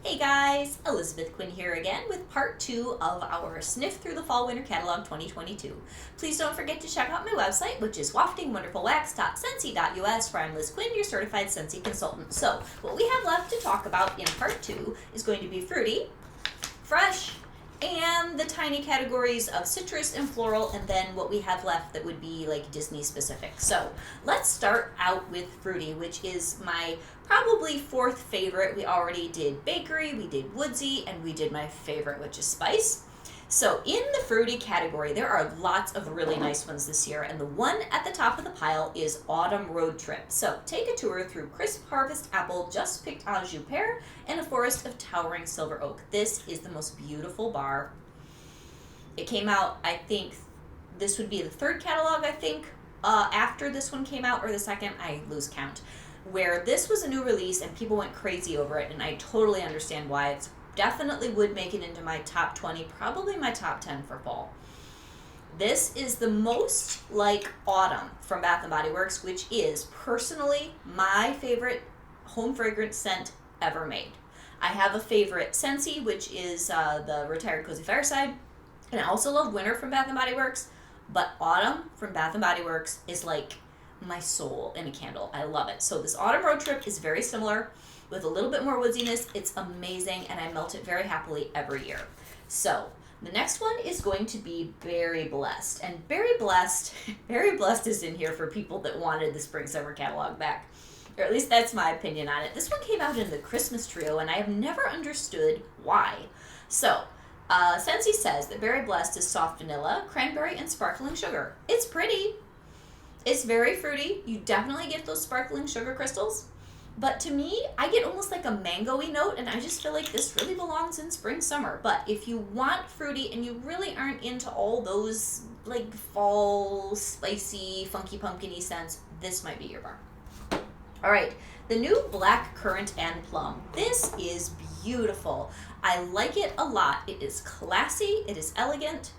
Hey guys, Elizabeth Quinn here again with part 2 of our Sniff Through the Fall Winter Catalog 2022. Please don't forget to check out my website, which is waftingwonderfulwax.scentsy.us, where I'm Liz Quinn, your certified Scentsy consultant. So, what we have left to talk about in part 2 is going to be fruity, fresh, and the tiny categories of citrus and floral, and then what we have left that would be like Disney specific. So let's start out with fruity, which is my probably fourth favorite. We already did bakery, we did woodsy, and we did my favorite, which is spice. So in the fruity category, there are lots of really nice ones this year, and the one at the top of the pile is Autumn Road Trip. So take a tour through crisp harvest apple, just picked au jus pear, and a forest of towering silver oak. This is the most beautiful bar. It came out, I think, this would be the third catalog, I think, after this one came out, or the second, I lose count, where this was a new release and people went crazy over it, and I totally understand why. It's definitely would make it into my top 20, probably my top 10 for fall. This is the most like autumn from Bath & Body Works, which is personally my favorite home fragrance scent ever made. I have a favorite Scentsy, which is the Retired Cozy Fireside, and I also love Winter from Bath & Body Works, but Autumn from Bath & Body Works is like my soul in a candle. I love it. So this Autumn Road Trip is very similar, with a little bit more woodsiness. It's amazing, and I melt it very happily every year. So the next one is going to be Berry Blessed, and Berry Blessed is in here for people that wanted the Spring Summer catalog back, or at least that's my opinion on it. This one came out in the Christmas trio, and I have never understood why. So Scentsy says that Berry Blessed is soft vanilla, cranberry, and sparkling sugar. It's pretty. It's very fruity. You definitely get those sparkling sugar crystals. But to me, I get almost like a mango-y note, and I just feel like this really belongs in spring, summer. But if you want fruity and you really aren't into all those like fall, spicy, funky pumpkin-y scents, this might be your bar. All right, the new Black Currant and Plum. This is beautiful. I like it a lot. It is classy, it is elegant.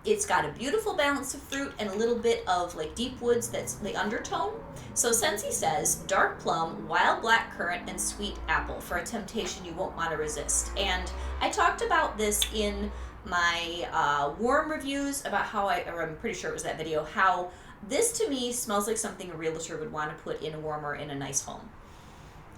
It's got a beautiful balance of fruit and a little bit of like deep woods that's the undertone. So Scentsy says dark plum, wild black currant, and sweet apple for a temptation you won't want to resist. And I talked about this in my warm reviews about how I'm pretty sure it was that video, how this to me smells like something a realtor would want to put in a warmer in a nice home.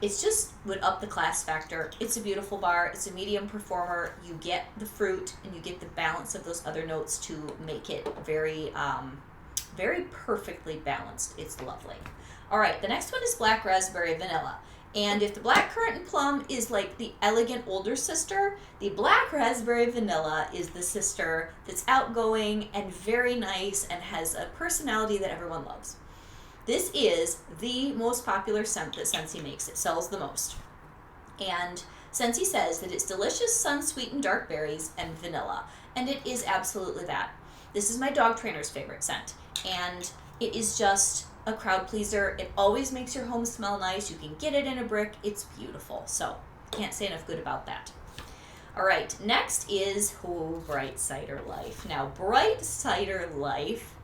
It's just would up the class factor. It's a beautiful bar. It's a medium performer. You get the fruit and you get the balance of those other notes to make it very, very perfectly balanced. It's lovely. All right, the next one is Black Raspberry Vanilla. And if the Black Currant and Plum is like the elegant older sister, the Black Raspberry Vanilla is the sister that's outgoing and very nice and has a personality that everyone loves. This is the most popular scent that Scentsy makes. It sells the most. And Scentsy says that it's delicious, sun-sweetened dark berries and vanilla. And it is absolutely that. This is my dog trainer's favorite scent. And it is just a crowd pleaser. It always makes your home smell nice. You can get it in a brick. It's beautiful. So, can't say enough good about that. All right, next is Bright Cider Life. Now, Bright Cider Life,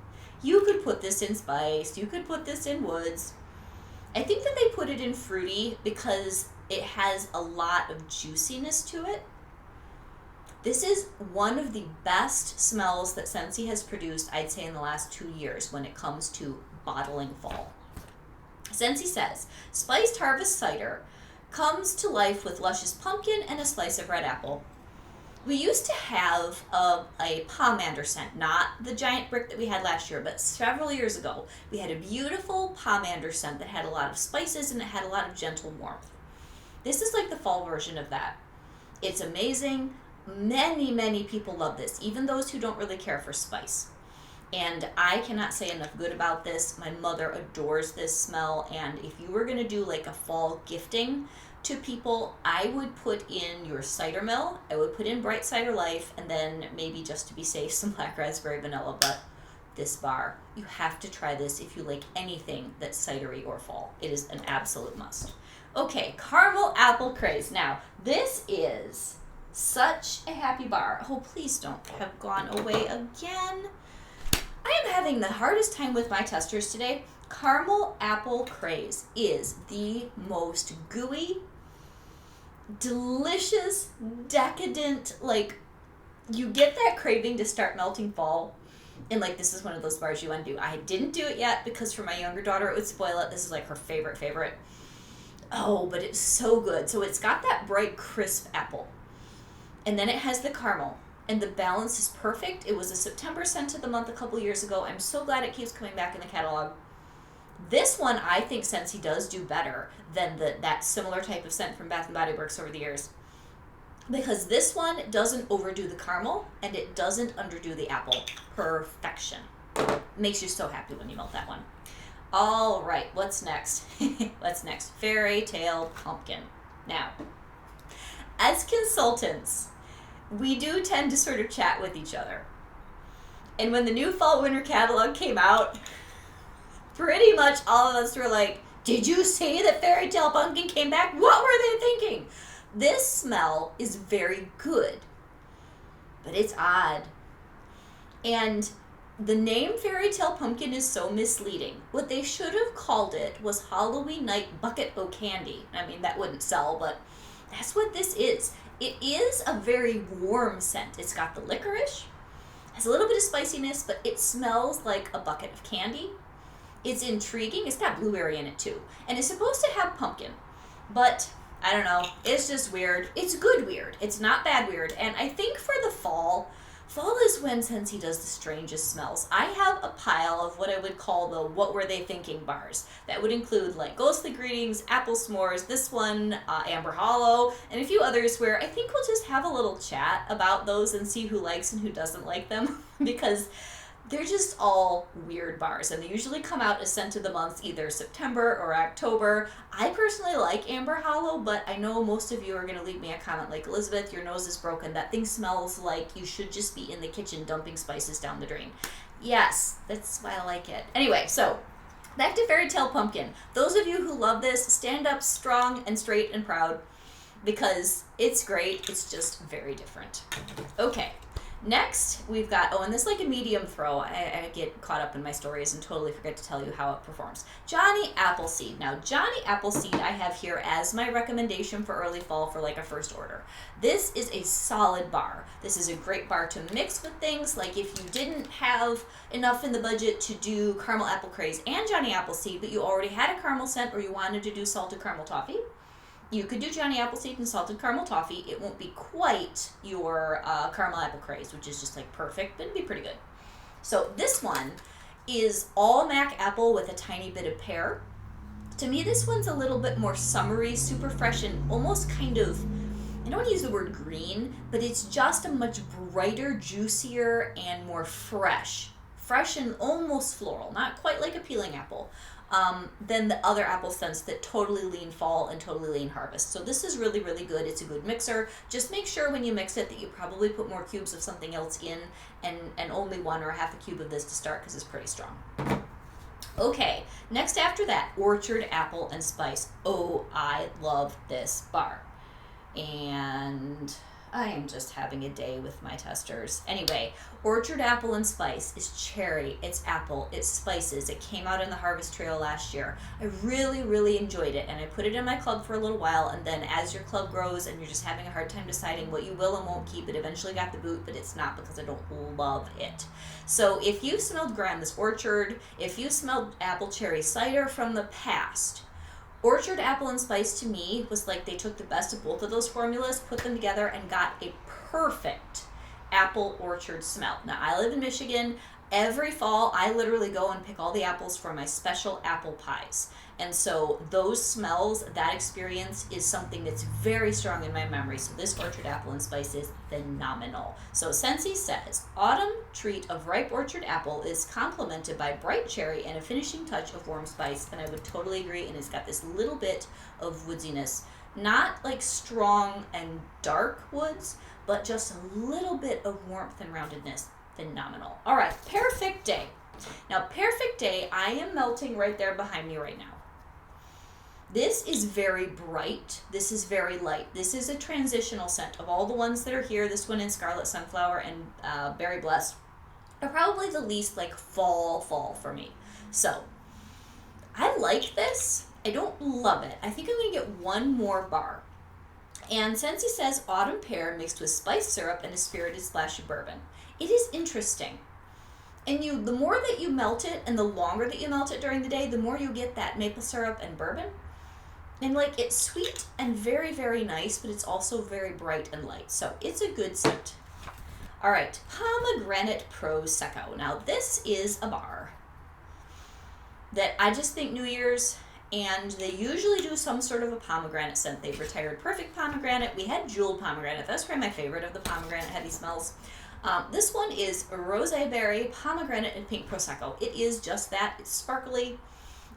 you could put this in spice, you could put this in woods. I think that they put it in fruity because it has a lot of juiciness to it. This is one of the best smells that Scentsy has produced, I'd say, in the last 2 years when it comes to bottling fall. Scentsy says, spiced harvest cider comes to life with luscious pumpkin and a slice of red apple. We used to have a pomander scent, not the giant brick that we had last year, but several years ago, we had a beautiful pomander scent that had a lot of spices and it had a lot of gentle warmth. This is like the fall version of that. It's amazing. Many, many people love this, even those who don't really care for spice. And I cannot say enough good about this. My mother adores this smell, and if you were going to do like a fall gifting to people, I would put in your cider mill, I would put in Bright Cider Life, and then maybe just to be safe, some Black Raspberry Vanilla, but this bar, you have to try this if you like anything that's cidery or fall. It is an absolute must. Okay, Caramel Apple Craze. Now, this is such a happy bar. Oh, please don't have gone away again. I am having the hardest time with my testers today. Caramel Apple Craze is the most gooey, delicious, decadent, like, you get that craving to start melting fall. And, like, this is one of those bars you want to do. I didn't do it yet because for my younger daughter it would spoil it. This is, like, her favorite. Oh, but it's so good. So it's got that bright, crisp apple. And then it has the caramel. And the balance is perfect. It was a September scent of the month a couple years ago. I'm so glad it keeps coming back in the catalog. This one, I think Scentsy does do better than that similar type of scent from Bath & Body Works over the years. Because this one doesn't overdo the caramel, and it doesn't underdo the apple. Perfection. Makes you so happy when you melt that one. All right, what's next? Fairy Tale Pumpkin. Now, as consultants, we do tend to sort of chat with each other. And when the new fall-winter catalog came out, pretty much all of us were like, did you see that Fairy Tale Pumpkin came back? What were they thinking? This smell is very good, but it's odd. And the name Fairy Tale Pumpkin is so misleading. What they should have called it was Halloween Night Bucket O' Candy. I mean, that wouldn't sell, but that's what this is. It is a very warm scent. It's got the licorice, has a little bit of spiciness, but it smells like a bucket of candy. It's intriguing. It's got blueberry in it too. And it's supposed to have pumpkin, but I don't know. It's just weird. It's good weird. It's not bad weird. And I think for the fall is when Scentsy does the strangest smells. I have a pile of what I would call the what were they thinking bars. That would include like Ghostly Greetings, Apple S'mores, this one, Amber Hollow, and a few others where I think we'll just have a little chat about those and see who likes and who doesn't like them because they're just all weird bars, and they usually come out as scent of the month, either September or October. I personally like Amber Hollow, but I know most of you are going to leave me a comment like, Elizabeth, your nose is broken. That thing smells like you should just be in the kitchen dumping spices down the drain. Yes, that's why I like it. Anyway, so back to Fairy Tale Pumpkin. Those of you who love this, stand up strong and straight and proud because it's great. It's just very different. Okay. Next, we've got, and this is like a medium throw. I get caught up in my stories and totally forget to tell you how it performs. Johnny Appleseed. Now, Johnny Appleseed I have here as my recommendation for early fall for like a first order. This is a solid bar. This is a great bar to mix with things. Like if you didn't have enough in the budget to do caramel apple craze and Johnny Appleseed, but you already had a caramel scent or you wanted to do salted caramel toffee, you could do Johnny Appleseed and salted caramel toffee. It won't be quite your caramel apple craze, which is just like perfect, but it'd be pretty good. So this one is all Mac apple with a tiny bit of pear. To me, this one's a little bit more summery, super fresh, and almost kind of, I don't want to use the word green, but it's just a much brighter, juicier, and more fresh. Fresh and almost floral, not quite like a peeling apple. Than the other apple scents that totally lean fall and totally lean harvest. So this is really, really good. It's a good mixer. Just make sure when you mix it that you probably put more cubes of something else in and only one or half a cube of this to start because it's pretty strong. Okay, next after that, Orchard Apple and Spice. Oh, I love this bar. And I am just having a day with my testers. Anyway, Orchard Apple and Spice is cherry, it's apple, it's spices. It came out in the Harvest Trail last year. I really, really enjoyed it, and I put it in my club for a little while, and then as your club grows and you're just having a hard time deciding what you will and won't keep, it eventually got the boot, but it's not because I don't love it. So if you smelled Grandma's Orchard, if you smelled apple cherry cider from the past, Orchard Apple and Spice to me was like they took the best of both of those formulas, put them together, and got a perfect apple orchard smell. Now, I live in Michigan. Every fall, I literally go and pick all the apples for my special apple pies. And so those smells, that experience is something that's very strong in my memory. So this Orchard Apple and Spice is phenomenal. So Scentsy says, autumn treat of ripe orchard apple is complemented by bright cherry and a finishing touch of warm spice. And I would totally agree. And it's got this little bit of woodsiness. Not like strong and dark woods, but just a little bit of warmth and roundedness. Phenomenal. All right, Perfect Day. Now, Perfect Day, I am melting right there behind me right now. This is very bright. This is very light. This is a transitional scent. Of all the ones that are here, this one in Scarlet Sunflower and Berry Blessed are probably the least like fall for me. So, I like this. I don't love it. I think I'm going to get one more bar. And Scentsy says autumn pear mixed with spiced syrup and a spirited splash of bourbon. It is interesting. And the more that you melt it and the longer that you melt it during the day, the more you get that maple syrup and bourbon. And like, it's sweet and very, very nice, but it's also very bright and light. So it's a good scent. All right, Pomegranate Prosecco. Now this is a bar that I just think New Year's, and they usually do some sort of a pomegranate scent. They've retired Perfect Pomegranate. We had Jeweled Pomegranate. That's probably my favorite of the pomegranate heavy smells. This one is Rosé Berry, Pomegranate, and Pink Prosecco. It is just that. It's sparkly.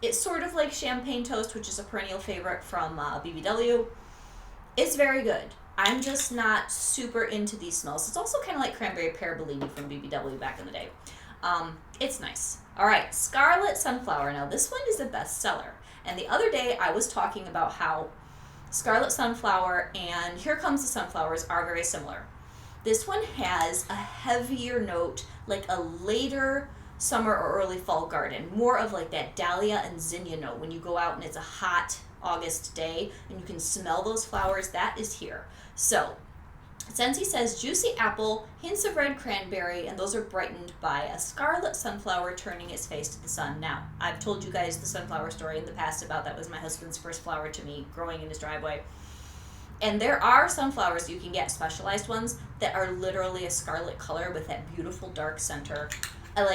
It's sort of like Champagne Toast, which is a perennial favorite from BBW. It's very good. I'm just not super into these smells. It's also kind of like Cranberry Pear Bellini from BBW back in the day. It's nice. All right, Scarlet Sunflower. Now this one is a bestseller. And the other day I was talking about how Scarlet Sunflower and Here Comes the Sunflowers are very similar. This one has a heavier note, like a later summer or early fall garden, more of like that dahlia and zinnia note when you go out and it's a hot August day and you can smell those flowers. That is here. So Scentsy says juicy apple, hints of red cranberry, and those are brightened by a scarlet sunflower turning its face to the sun. Now, I've told you guys the sunflower story in the past about that was my husband's first flower to me growing in his driveway. And there are sunflowers you can get, specialized ones, that are literally a scarlet color with that beautiful dark center.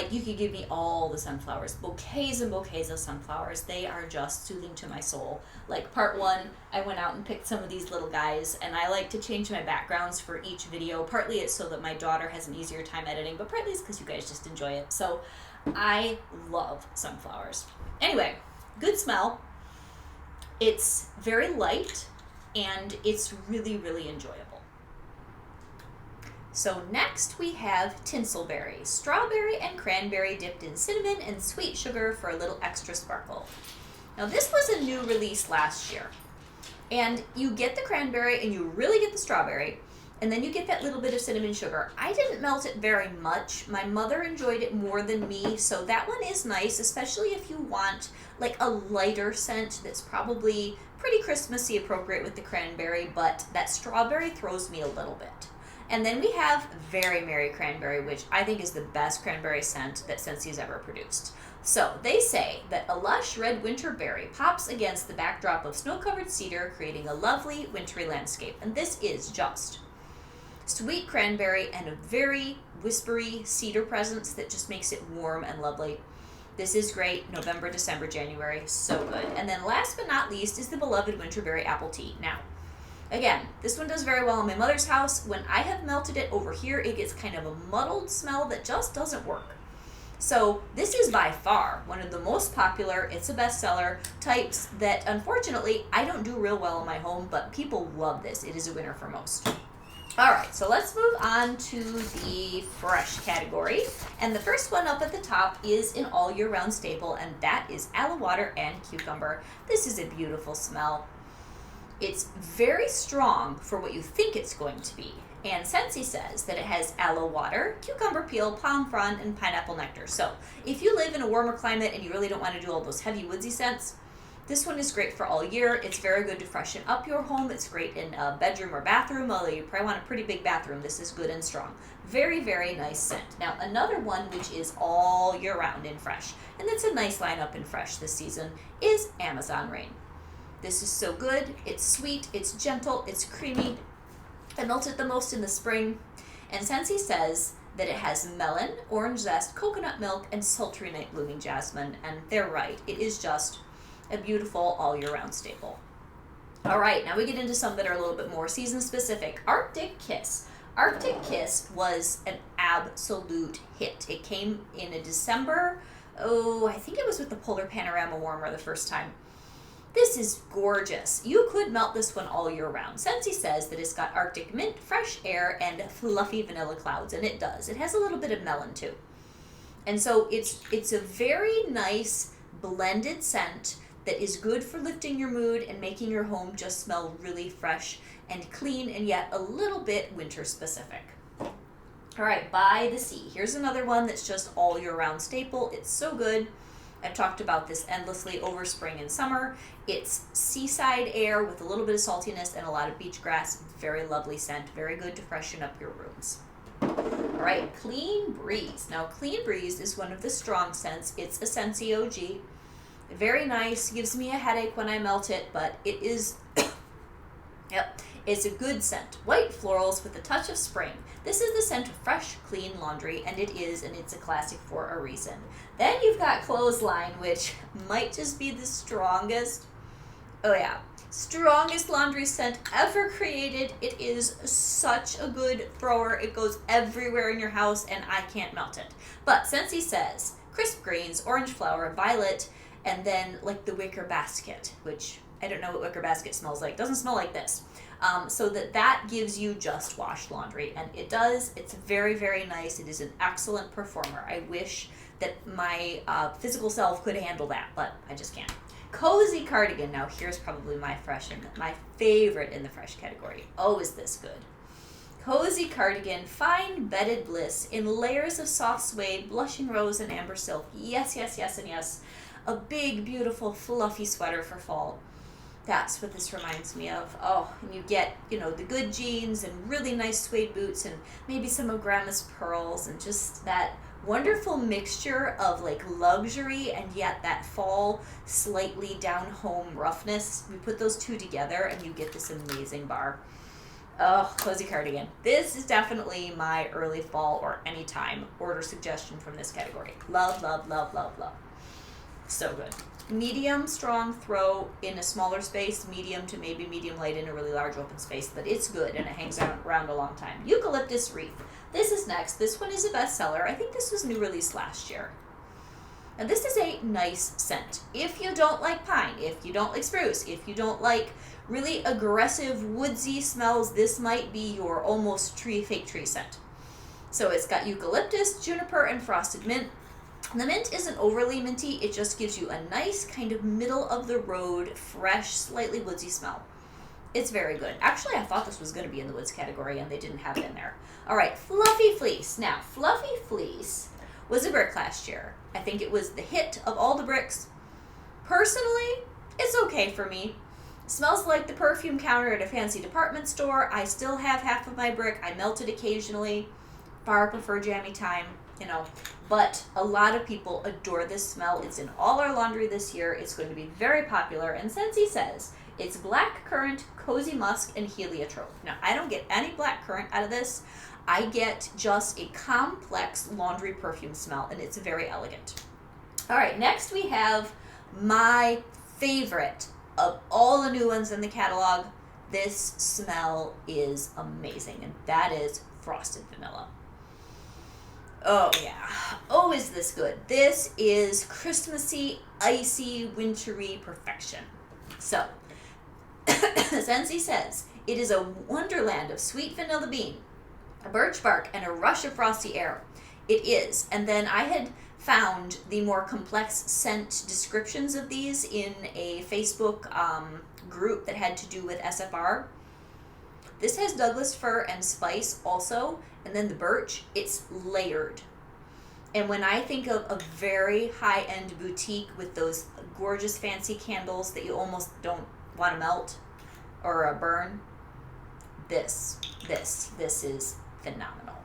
You could give me all the sunflowers, bouquets and bouquets of sunflowers. They are just soothing to my soul. Like part one, I went out and picked some of these little guys, and I like to change my backgrounds for each video. Partly it's so that my daughter has an easier time editing, but partly it's because you guys just enjoy it. So I love sunflowers. Anyway, good smell. It's very light, and it's really, really enjoyable. So next we have Tinsel Berry, strawberry and cranberry dipped in cinnamon and sweet sugar for a little extra sparkle. Now this was a new release last year, and you get the cranberry and you really get the strawberry, and then you get that little bit of cinnamon sugar. I didn't melt it very much. My mother enjoyed it more than me, so that one is nice, especially if you want like a lighter scent that's probably pretty Christmassy appropriate with the cranberry, but that strawberry throws me a little bit. And then we have Very Merry Cranberry, which I think is the best cranberry scent that Scentsy's ever produced. So they say that a lush red winter berry pops against the backdrop of snow-covered cedar, creating a lovely wintry landscape. And this is just sweet cranberry and a very whispery cedar presence that just makes it warm and lovely. This is great. November, December, January, so good. And then last but not least is the beloved winterberry apple tea. Now, again, this one does very well in my mother's house. When I have melted it over here, it gets kind of a muddled smell that just doesn't work. So this is by far one of the most popular, it's a bestseller, types that unfortunately I don't do real well in my home, but people love this. It is a winner for most. All right, so let's move on to the fresh category. And the first one up at the top is an all year round staple, and that is aloe water and cucumber. This is a beautiful smell. It's very strong for what you think it's going to be. And Scentsy says that it has aloe water, cucumber peel, palm frond, and pineapple nectar. So if you live in a warmer climate and you really don't want to do all those heavy woodsy scents, this one is great for all year. It's very good to freshen up your home. It's great in a bedroom or bathroom, although you probably want a pretty big bathroom. This is good and strong. Very, very nice scent. Now, another one which is all year round in fresh, and it's a nice lineup in fresh this season, is Amazon Rain. This is so good. It's sweet, it's gentle, it's creamy. I melt it the most in the spring. And Scentsy says that it has melon, orange zest, coconut milk, and sultry night blooming jasmine. And they're right. It is just a beautiful all year round staple. All right, now we get into some that are a little bit more season specific. Arctic Kiss. Arctic Kiss was an absolute hit. It came in a December. I think it was with the Polar Panorama Warmer the first time. This is gorgeous. You could melt this one all year round. Scentsy says that it's got Arctic mint, fresh air, and fluffy vanilla clouds, and it does. It has a little bit of melon too. And so it's a very nice blended scent that is good for lifting your mood and making your home just smell really fresh and clean, and yet a little bit winter specific. All right, By the Sea. Here's another one that's just all year round staple. It's so good. I've talked about this endlessly over spring and summer. It's seaside air with a little bit of saltiness and a lot of beach grass. Very lovely scent. Very good to freshen up your rooms. All right, Clean Breeze. Now, Clean Breeze is one of the strong scents. It's a Scentsy OG. Very nice. Gives me a headache when I melt it, but it is... Yep, it's a good scent. White florals with a touch of spring. This is the scent of fresh, clean laundry, and it's a classic for a reason. Then you've got Clothesline, which might just be the strongest, strongest laundry scent ever created. It is such a good thrower. It goes everywhere in your house, and I can't melt it. But Scentsy says crisp greens, orange flower, violet, and then like the wicker basket, which I don't know what wicker basket smells like. It doesn't smell like this. So that gives you just washed laundry, and it does. It's very, very nice. It is an excellent performer. I wish that my physical self could handle that, but I just can't. Cozy Cardigan. Now here's probably my favorite in the fresh category. Oh, is this good? Cozy Cardigan, fine bedded bliss in layers of soft suede, blushing rose, and amber silk. Yes, yes, yes, and yes. A big, beautiful, fluffy sweater for fall. That's what this reminds me of. Oh, and you get, the good jeans and really nice suede boots and maybe some of Grandma's pearls and just that wonderful mixture of like luxury and yet that fall, slightly down home roughness. We put those two together and you get this amazing bar. Oh, Cozy Cardigan. This is definitely my early fall or anytime order suggestion from this category. Love, love, love, love, love. So good. Medium strong throw in a smaller space, medium to maybe medium light in a really large open space, but it's good and it hangs around a long time. Eucalyptus Wreath. This is next. This one is a bestseller. I think this was new release last year. Now this is a nice scent. If you don't like pine, if you don't like spruce, if you don't like really aggressive woodsy smells, this might be your almost fake tree scent. So it's got eucalyptus, juniper, and frosted mint. The mint isn't overly minty, it just gives you a nice kind of middle of the road, fresh, slightly woodsy smell. It's very good. Actually, I thought this was going to be in the woods category and they didn't have it in there. All right, Fluffy Fleece. Now, Fluffy Fleece was a brick last year. I think it was the hit of all the bricks. Personally, it's okay for me. It smells like the perfume counter at a fancy department store. I still have half of my brick. I melt it occasionally. Far prefer jammy time. But a lot of people adore this smell. It's in all our laundry this year. It's going to be very popular. And Scentsy says it's black currant, cozy musk, and heliotrope. Now, I don't get any black currant out of this. I get just a complex laundry perfume smell, and it's very elegant. All right, next we have my favorite of all the new ones in the catalog. This smell is amazing, and that is frosted vanilla. Oh, yeah. Oh, is this good? This is Christmassy, icy, wintry perfection. So, Scentsy says, it is a wonderland of sweet vanilla bean, a birch bark, and a rush of frosty air. It is. And then I had found the more complex scent descriptions of these in a Facebook group that had to do with SFR. This has Douglas fir and spice also, and then the birch, it's layered. And when I think of a very high-end boutique with those gorgeous fancy candles that you almost don't want to melt or burn, this is phenomenal.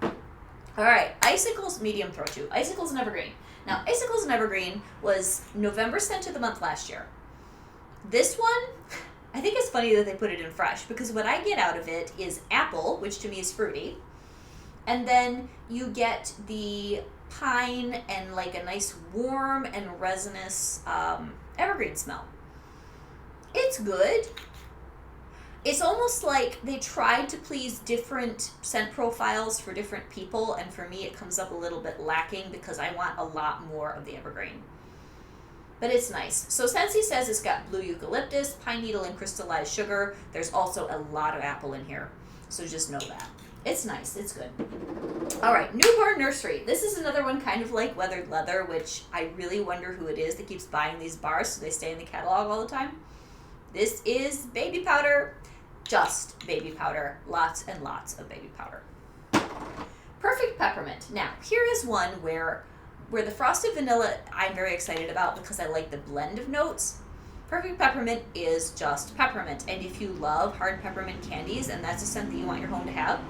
All right, Icicles medium throw to. Icicles and Evergreen. Now, Icicles and Evergreen was November scent of the month last year. This one, I think it's funny that they put it in fresh because what I get out of it is apple, which to me is fruity, and then you get the pine and like a nice warm and resinous evergreen smell. It's good. It's almost like they tried to please different scent profiles for different people, and for me it comes up a little bit lacking because I want a lot more of the evergreen. But it's nice. So Scentsy says it's got blue eucalyptus, pine needle, and crystallized sugar. There's also a lot of apple in here, so just know that. It's nice. It's good. All right, Newborn Nursery. This is another one kind of like Weathered Leather, which I really wonder who it is that keeps buying these bars so they stay in the catalog all the time. This is baby powder. Just baby powder. Lots and lots of baby powder. Perfect Peppermint. Now, here is one where Where the frosted vanilla I'm very excited about because I like the blend of notes. Perfect peppermint is just peppermint. And if you love hard peppermint candies and that's a scent that you want your home to have,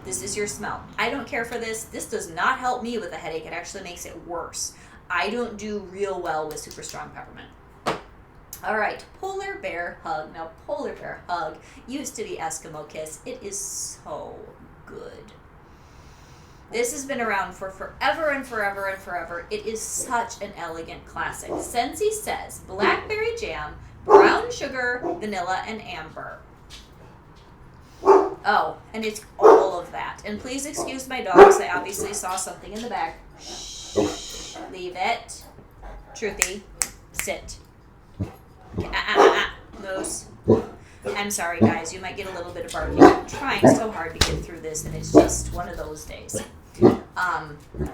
this is your smell. I don't care for this. This does not help me with a headache. It actually makes it worse. I don't do real well with super strong peppermint. All right, Polar Bear Hug. Now, Polar Bear Hug used to be Eskimo Kiss. It is so good. This has been around for forever and forever and forever. It is such an elegant classic. Scentsy says blackberry jam, brown sugar, vanilla, and amber. Oh, and it's all of that. And please excuse my dogs. I obviously saw something in the bag. Shh. Leave it. Truthy, sit. Moose. I'm sorry, guys. You might get a little bit of barking. I'm trying so hard to get through this, and it's just one of those days.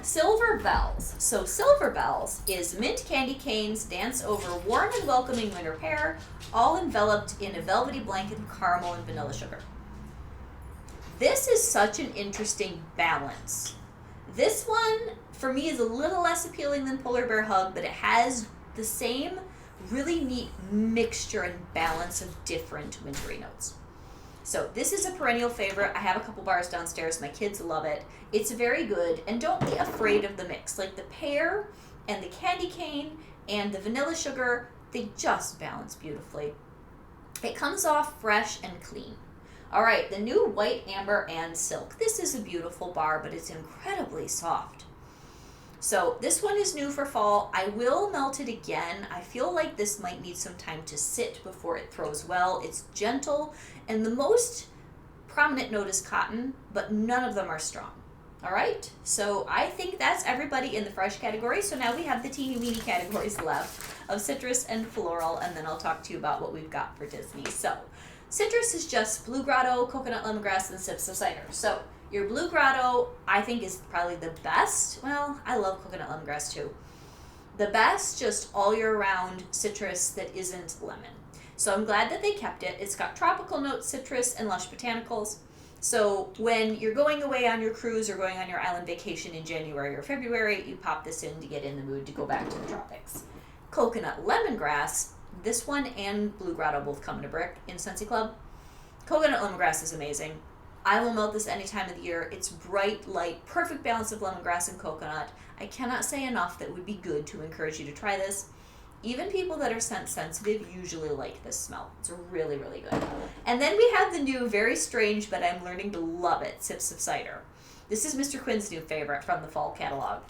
Silver Bells. So Silver Bells is mint candy canes dance over warm and welcoming winter pear, all enveloped in a velvety blanket of caramel and vanilla sugar. This is such an interesting balance. This one, for me, is a little less appealing than Polar Bear Hug, but it has the same really neat mixture and balance of different wintry notes. So this is a perennial favorite. I have a couple bars downstairs. My kids love it. It's very good, and don't be afraid of the mix. Like the pear and the candy cane and the vanilla sugar, they just balance beautifully. It comes off fresh and clean. All right, the new White Amber and Silk. This is a beautiful bar, but it's incredibly soft. So this one is new for fall. I will melt it again. I feel like this might need some time to sit before it throws well. It's gentle, and the most prominent note is cotton, but none of them are strong. All right, so I think that's everybody in the fresh category. So now we have the teeny weeny categories left of citrus and floral, and then I'll talk to you about what we've got for Disney. So citrus is just Blue Grotto, coconut lemongrass, and sips of cider. So your Blue Grotto, I think, is probably the best. Well, I love coconut lemongrass too. The best, just all year round citrus that isn't lemon. So I'm glad that they kept it. It's got tropical notes, citrus, and lush botanicals. So when you're going away on your cruise or going on your island vacation in January or February, you pop this in to get in the mood to go back to the tropics. Coconut lemongrass, this one and Blue Grotto both come in a brick in Scentsy Club. Coconut lemongrass is amazing. I will melt this any time of the year. It's bright, light, perfect balance of lemongrass and coconut. I cannot say enough that would be good to encourage you to try this. Even people that are scent sensitive usually like this smell. It's really, really good. And then we have the new, very strange, but I'm learning to love it, Sips of Cider. This is Mr. Quinn's new favorite from the fall catalog.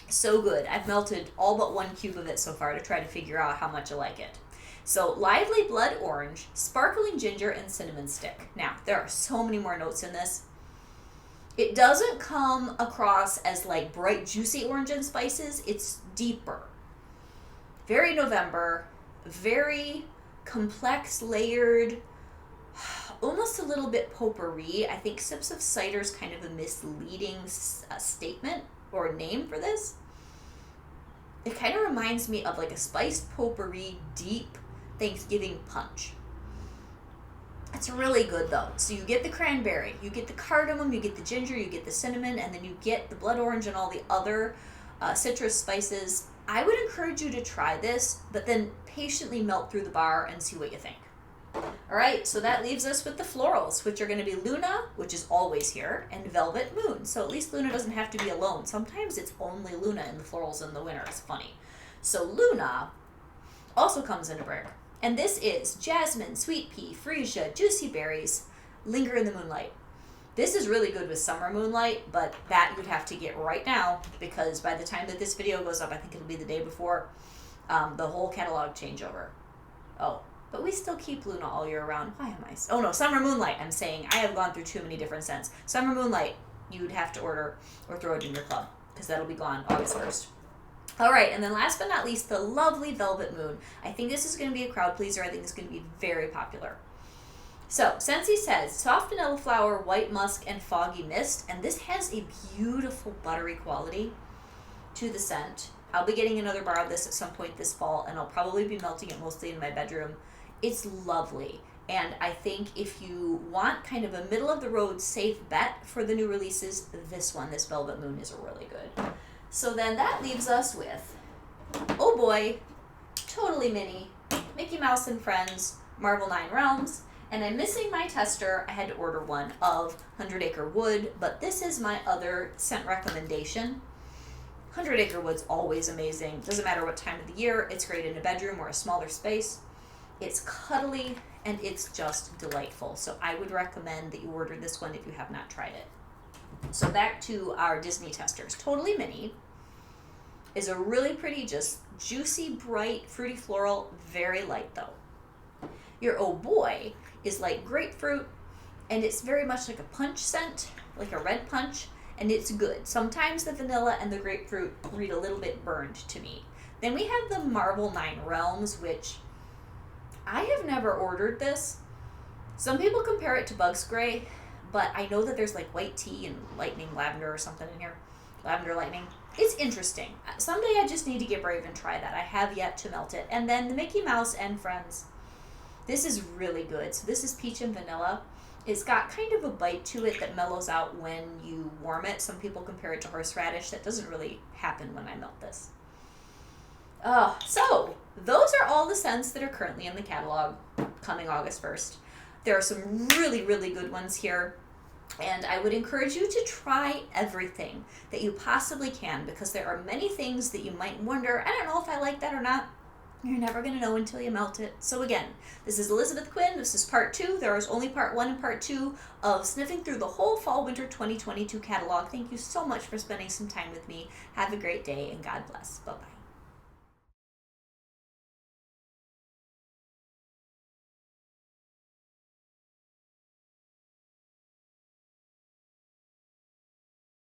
So good. I've melted all but 1 cube of it so far to try to figure out how much I like it. So lively blood orange, sparkling ginger, and cinnamon stick. Now, there are so many more notes in this. It doesn't come across as like bright, juicy orange and spices. It's deeper. Very November, very complex, layered, almost a little bit potpourri. I think Sips of Cider is kind of a misleading statement or name for this. It kind of reminds me of like a spiced potpourri, deep Thanksgiving punch. It's really good though. So you get the cranberry, you get the cardamom, you get the ginger, you get the cinnamon, and then you get the blood orange and all the other citrus spices. I would encourage you to try this, but then patiently melt through the bar and see what you think. All right, so that leaves us with the florals, which are going to be Luna, which is always here, and Velvet Moon. So at least Luna doesn't have to be alone. Sometimes it's only Luna in the florals in the winter. It's funny. So Luna also comes in a brick. And this is jasmine, sweet pea, freesia, juicy berries, linger in the moonlight. This is really good with summer moonlight, but that you'd have to get right now because by the time that this video goes up, I think it'll be the day before the whole catalog changeover. Oh, but we still keep Luna all year round. Why am I? Oh no, summer moonlight. I'm saying I have gone through too many different scents. Summer moonlight, you'd have to order or throw it in your club because that'll be gone August 1st. All right, and then last but not least, the lovely Velvet Moon. I think this is going to be a crowd pleaser. I think it's going to be very popular. So, Scentsy says, soft vanilla flower, white musk, and foggy mist. And this has a beautiful buttery quality to the scent. I'll be getting another bar of this at some point this fall, and I'll probably be melting it mostly in my bedroom. It's lovely. And I think if you want kind of a middle-of-the-road safe bet for the new releases, this one, this Velvet Moon, is really good. So then that leaves us with, oh boy, Totally Mini, Mickey Mouse and Friends, Marvel 9 Realms, and I'm missing my tester. I had to order one of 100 Acre Wood, but this is my other scent recommendation. 100 Acre Wood's always amazing. Doesn't matter what time of the year. It's great in a bedroom or a smaller space. It's cuddly and it's just delightful. So I would recommend that you order this one if you have not tried it. So back to our Disney testers. Totally Mini is a really pretty, just juicy, bright, fruity floral, very light though. Your Oh Boy is like grapefruit, and it's very much like a punch scent, like a red punch, and it's good. Sometimes the vanilla and the grapefruit read a little bit burned to me. Then we have the Marvel 9 Realms, which I have never ordered this. Some people compare it to Bug Spray, but I know that there's like white tea and lightning lavender or something in here. Lavender lightning. It's interesting. Someday I just need to get brave and try that. I have yet to melt it. And then the Mickey Mouse and Friends. This is really good. So this is peach and vanilla. It's got kind of a bite to it that mellows out when you warm it. Some people compare it to horseradish. That doesn't really happen when I melt this. So those are all the scents that are currently in the catalog coming August 1st. There are some really, really good ones here. And I would encourage you to try everything that you possibly can, because there are many things that you might wonder, I don't know if I like that or not. You're never going to know until you melt it. So again, this is Elizabeth Quinn. This is part 2. There is only part 1 and part 2 of sniffing through the whole Fall/Winter 2022 catalog. Thank you so much for spending some time with me. Have a great day and God bless. Bye-bye.